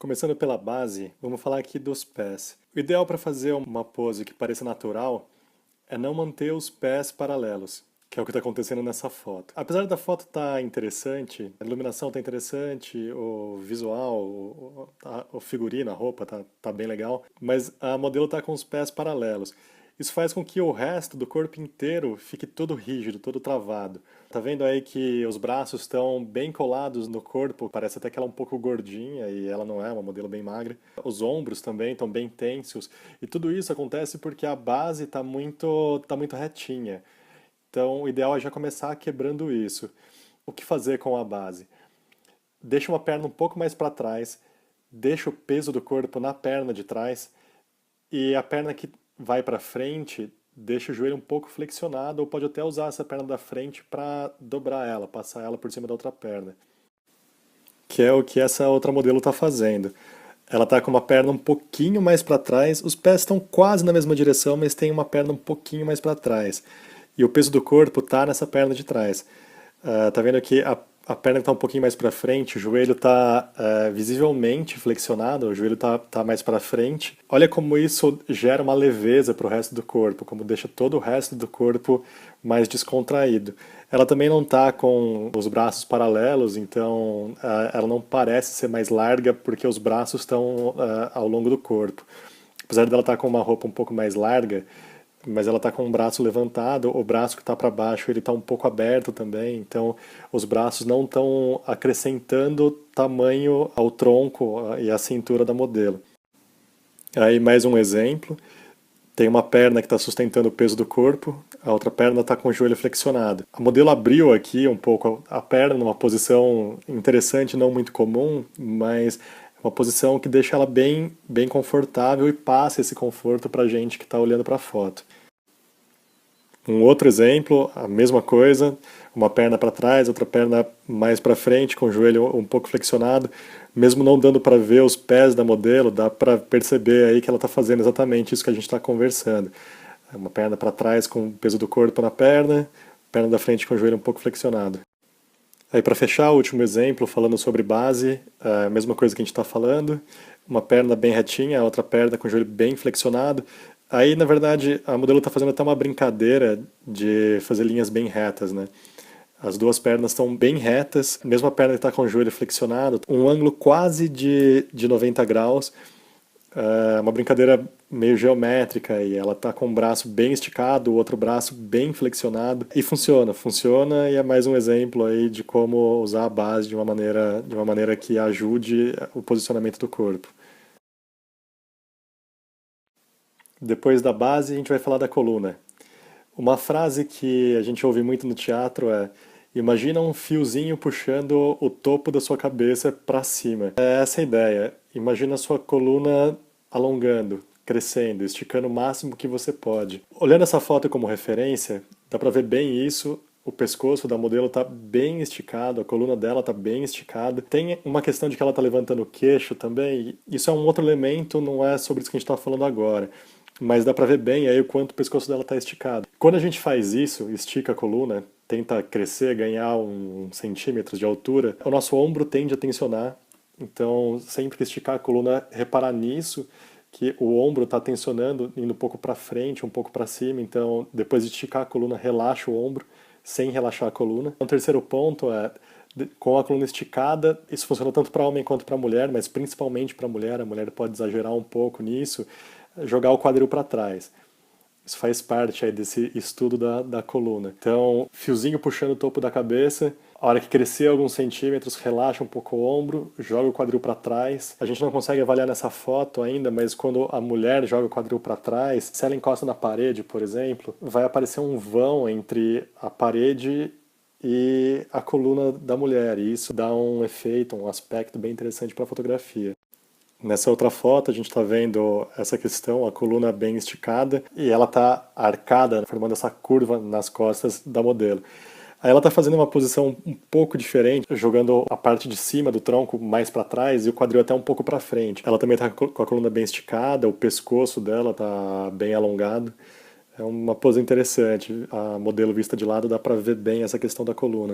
Começando pela base, vamos falar aqui dos pés. O ideal para fazer uma pose que pareça natural é não manter os pés paralelos, que é o que está acontecendo nessa foto. Apesar da foto estar interessante, a iluminação está interessante, o visual, o figurino, a roupa tá bem legal, mas a modelo está com os pés paralelos. Isso faz com que o resto do corpo inteiro fique todo rígido, todo travado. Tá vendo aí que os braços estão bem colados no corpo, parece até que ela é um pouco gordinha e ela não é, uma modelo bem magra. Os ombros também estão bem tensos e tudo isso acontece porque a base tá muito retinha. Então, o ideal é já começar quebrando isso. O que fazer com a base? Deixa uma perna um pouco mais para trás, deixa o peso do corpo na perna de trás e a perna que vai para frente, deixa o joelho um pouco flexionado ou pode até usar essa perna da frente para dobrar ela, passar ela por cima da outra perna, que é o que essa outra modelo está fazendo. Ela está com uma perna um pouquinho mais para trás, os pés estão quase na mesma direção, mas tem uma perna um pouquinho mais para trás. E o peso do corpo está nessa perna de trás. Tá vendo que a perna está um pouquinho mais para frente, o joelho está visivelmente flexionado, o joelho tá mais para frente. Olha como isso gera uma leveza para o resto do corpo, como deixa todo o resto do corpo mais descontraído. Ela também não está com os braços paralelos, então ela não parece ser mais larga porque os braços estão ao longo do corpo. Apesar dela estar com uma roupa um pouco mais larga, mas ela está com o braço levantado, o braço que está para baixo ele está um pouco aberto também, então os braços não estão acrescentando tamanho ao tronco e à cintura da modelo. Aí mais um exemplo, tem uma perna que está sustentando o peso do corpo, a outra perna está com o joelho flexionado. A modelo abriu aqui um pouco a perna numa posição interessante, não muito comum, mas uma posição que deixa ela bem confortável e passa esse conforto para a gente que está olhando para a foto. Um outro exemplo, a mesma coisa, uma perna para trás, outra perna mais para frente, com o joelho um pouco flexionado. Mesmo não dando para ver os pés da modelo, dá para perceber aí que ela está fazendo exatamente isso que a gente está conversando. Uma perna para trás com o peso do corpo na perna da frente com o joelho um pouco flexionado. Aí para fechar, o último exemplo, falando sobre base, a mesma coisa que a gente está falando, uma perna bem retinha, a outra perna com o joelho bem flexionado. Aí, na verdade, a modelo está fazendo até uma brincadeira de fazer linhas bem retas, né? As duas pernas estão bem retas, mesmo a perna que está com o joelho flexionado, um ângulo quase de 90 graus, uma brincadeira meio geométrica, e ela está com o braço bem esticado, o outro braço bem flexionado, e funciona, e é mais um exemplo aí de como usar a base de uma maneira que ajude o posicionamento do corpo. Depois da base, a gente vai falar da coluna. Uma frase que a gente ouve muito no teatro é: imagina um fiozinho puxando o topo da sua cabeça para cima. É essa a ideia. Imagina a sua coluna alongando, crescendo, esticando o máximo que você pode. Olhando essa foto como referência, dá para ver bem isso. O pescoço da modelo está bem esticado, a coluna dela está bem esticada. Tem uma questão de que ela está levantando o queixo também. Isso é um outro elemento, não é sobre isso que a gente está falando agora. Mas dá pra ver bem aí o quanto o pescoço dela está esticado. Quando a gente faz isso, estica a coluna, tenta crescer, ganhar uns centímetros de altura, o nosso ombro tende a tensionar. Então, sempre que esticar a coluna, reparar nisso, que o ombro está tensionando, indo um pouco para frente, um pouco para cima. Então, depois de esticar a coluna, relaxa o ombro, sem relaxar a coluna. O terceiro ponto é, com a coluna esticada, isso funciona tanto para homem quanto para mulher, mas principalmente para mulher. A mulher pode exagerar um pouco nisso, jogar o quadril para trás. Isso faz parte aí desse estudo da coluna. Então, fiozinho puxando o topo da cabeça, a hora que crescer alguns centímetros, relaxa um pouco o ombro, joga o quadril para trás. A gente não consegue avaliar nessa foto ainda, mas quando a mulher joga o quadril para trás, se ela encosta na parede, por exemplo, vai aparecer um vão entre a parede e a coluna da mulher, e isso dá um efeito, um aspecto bem interessante para a fotografia. Nessa outra foto a gente está vendo essa questão, a coluna bem esticada e ela está arcada, formando essa curva nas costas da modelo. Aí ela está fazendo uma posição um pouco diferente, jogando a parte de cima do tronco mais para trás e o quadril até um pouco para frente. Ela também está com a coluna bem esticada, o pescoço dela está bem alongado. É uma pose interessante. A modelo vista de lado dá para ver bem essa questão da coluna.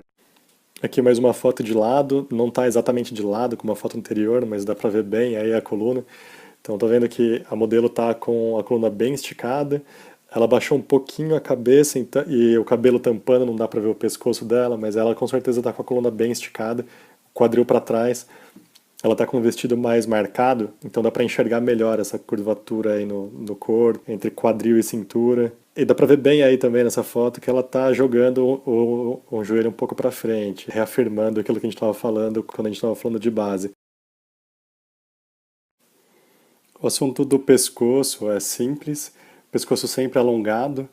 Aqui mais uma foto de lado, não está exatamente de lado como a foto anterior, mas dá para ver bem aí a coluna. Então tô vendo que a modelo está com a coluna bem esticada, ela baixou um pouquinho a cabeça e o cabelo tampando, não dá para ver o pescoço dela, mas ela com certeza está com a coluna bem esticada, quadril para trás. Ela está com um vestido mais marcado, então dá para enxergar melhor essa curvatura aí no corpo, entre quadril e cintura. E dá para ver bem aí também nessa foto que ela está jogando o joelho um pouco para frente, reafirmando aquilo que a gente estava falando quando a gente estava falando de base. O assunto do pescoço é simples, pescoço sempre alongado.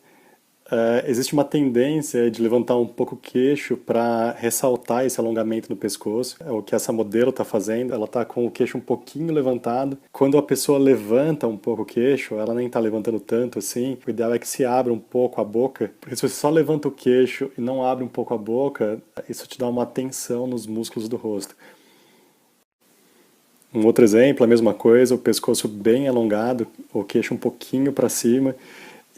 Existe uma tendência de levantar um pouco o queixo para ressaltar esse alongamento no pescoço. É o que essa modelo está fazendo. Ela está com o queixo um pouquinho levantado. Quando a pessoa levanta um pouco o queixo, ela nem está levantando tanto assim. O ideal é que se abra um pouco a boca, porque se você só levanta o queixo e não abre um pouco a boca, isso te dá uma tensão nos músculos do rosto. Um outro exemplo, a mesma coisa, o pescoço bem alongado, o queixo um pouquinho para cima.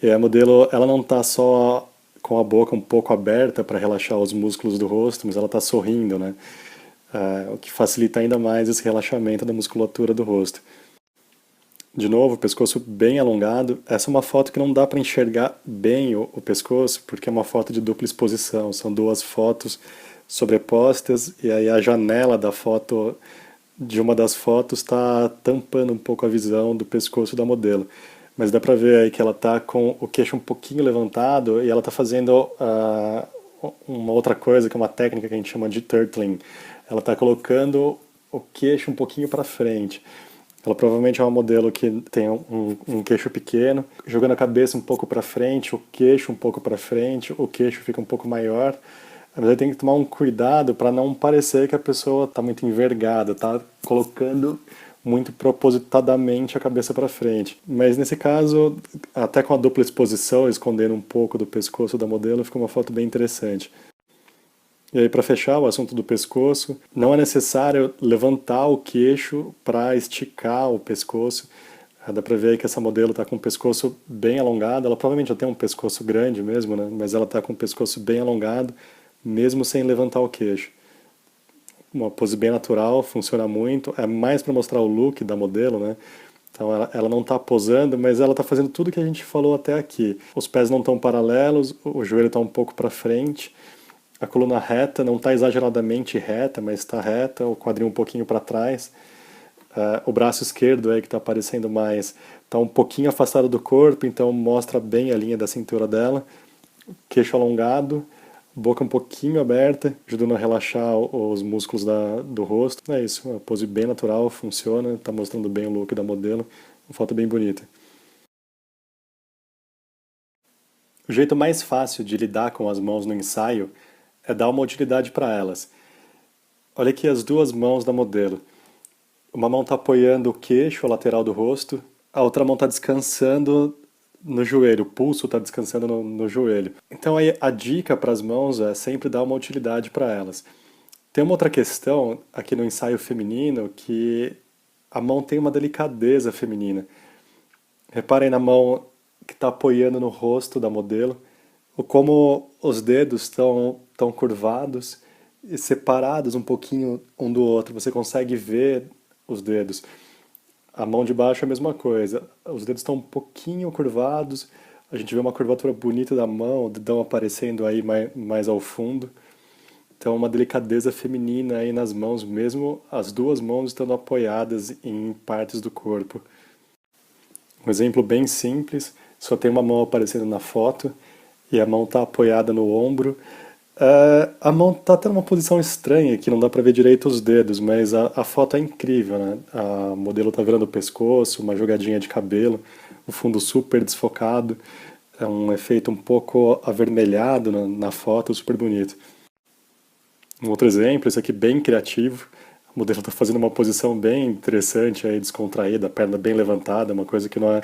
E a modelo, ela não está só com a boca um pouco aberta para relaxar os músculos do rosto, mas ela está sorrindo, né? O que facilita ainda mais esse relaxamento da musculatura do rosto. De novo, o pescoço bem alongado. Essa é uma foto que não dá para enxergar bem o pescoço, porque é uma foto de dupla exposição. São duas fotos sobrepostas e aí a janela da foto de uma das fotos está tampando um pouco a visão do pescoço da modelo. Mas dá pra ver aí que ela tá com o queixo um pouquinho levantado e ela tá fazendo uma outra coisa, que é uma técnica que a gente chama de turtling. Ela tá colocando o queixo um pouquinho para frente. Ela provavelmente é uma modelo que tem um queixo pequeno, jogando a cabeça um pouco para frente, o queixo um pouco para frente, o queixo fica um pouco maior. Mas aí tem que tomar um cuidado para não parecer que a pessoa está muito envergada, tá colocando muito propositadamente a cabeça para frente. Mas nesse caso, até com a dupla exposição, escondendo um pouco do pescoço da modelo, fica uma foto bem interessante. E aí, para fechar o assunto do pescoço, não é necessário levantar o queixo para esticar o pescoço. Dá para ver aí que essa modelo está com o pescoço bem alongado. Ela provavelmente já tem um pescoço grande mesmo, né? Mas ela está com o pescoço bem alongado, mesmo sem levantar o queixo. Uma pose bem natural, funciona muito. É mais para mostrar o look da modelo, né? Então ela não está posando, mas ela está fazendo tudo que a gente falou até aqui. Os pés não estão paralelos, o joelho está um pouco para frente, a coluna reta não está exageradamente reta, mas está reta, o quadril um pouquinho para trás. O braço esquerdo aí que está aparecendo mais está um pouquinho afastado do corpo, então mostra bem a linha da cintura dela. Queixo alongado, boca um pouquinho aberta, ajudando a relaxar os músculos do rosto. É isso, uma pose bem natural, funciona, está mostrando bem o look da modelo, uma foto bem bonita. O jeito mais fácil de lidar com as mãos no ensaio é dar uma utilidade para elas. Olha aqui as duas mãos da modelo. Uma mão está apoiando o queixo, a lateral do rosto, a outra mão está descansando no joelho, o pulso está descansando no joelho. Então aí a dica para as mãos é sempre dar uma utilidade para elas. Tem uma outra questão aqui no ensaio feminino que a mão tem uma delicadeza feminina. Reparem na mão que está apoiando no rosto da modelo, como os dedos estão tão curvados e separados um pouquinho um do outro. Você consegue ver os dedos. A mão de baixo é a mesma coisa. Os dedos estão um pouquinho curvados. A gente vê uma curvatura bonita da mão, o dedão aparecendo aí mais ao fundo. Então, uma delicadeza feminina aí nas mãos, mesmo as duas mãos estando apoiadas em partes do corpo. Um exemplo bem simples, só tem uma mão aparecendo na foto e a mão está apoiada no ombro. A mão está tendo uma posição estranha que não dá para ver direito os dedos, mas a foto é incrível, né? A modelo está virando o pescoço, uma jogadinha de cabelo, o fundo super desfocado, é um efeito um pouco avermelhado na foto, super bonito. Um outro exemplo, esse aqui bem criativo, a modelo está fazendo uma posição bem interessante, aí, descontraída, a perna bem levantada, uma coisa que não é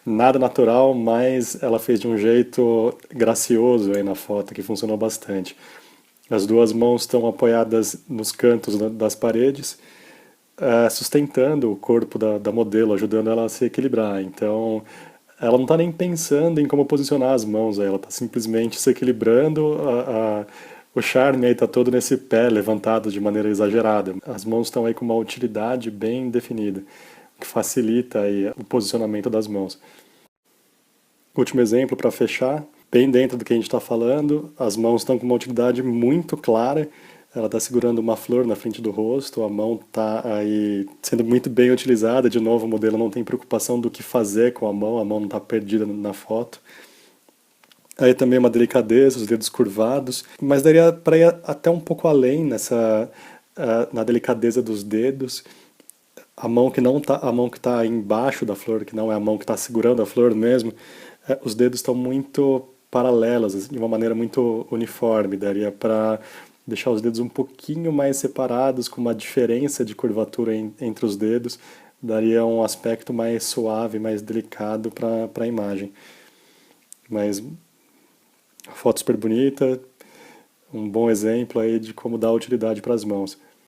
nada natural, mas ela fez de um jeito gracioso aí na foto, que funcionou bastante. As duas mãos estão apoiadas nos cantos das paredes, sustentando o corpo da modelo, ajudando ela a se equilibrar. Então, ela não está nem pensando em como posicionar as mãos, ela está simplesmente se equilibrando, O charme aí tá todo nesse pé levantado de maneira exagerada. As mãos estão aí com uma utilidade bem definida, o que facilita aí o posicionamento das mãos. Último exemplo para fechar, bem dentro do que a gente está falando, as mãos estão com uma utilidade muito clara. Ela está segurando uma flor na frente do rosto, a mão está aí sendo muito bem utilizada. De novo, o modelo não tem preocupação do que fazer com a mão não está perdida na foto. Aí também uma delicadeza, os dedos curvados, mas daria para ir até um pouco além na delicadeza dos dedos. A mão que não tá, a mão que está embaixo da flor, que não é a mão que está segurando a flor mesmo, os dedos estão muito paralelos, assim, de uma maneira muito uniforme. Daria para deixar os dedos um pouquinho mais separados, com uma diferença de curvatura entre os dedos, daria um aspecto mais suave, mais delicado para a imagem. Mas foto super bonita, um bom exemplo aí de como dar utilidade para as mãos.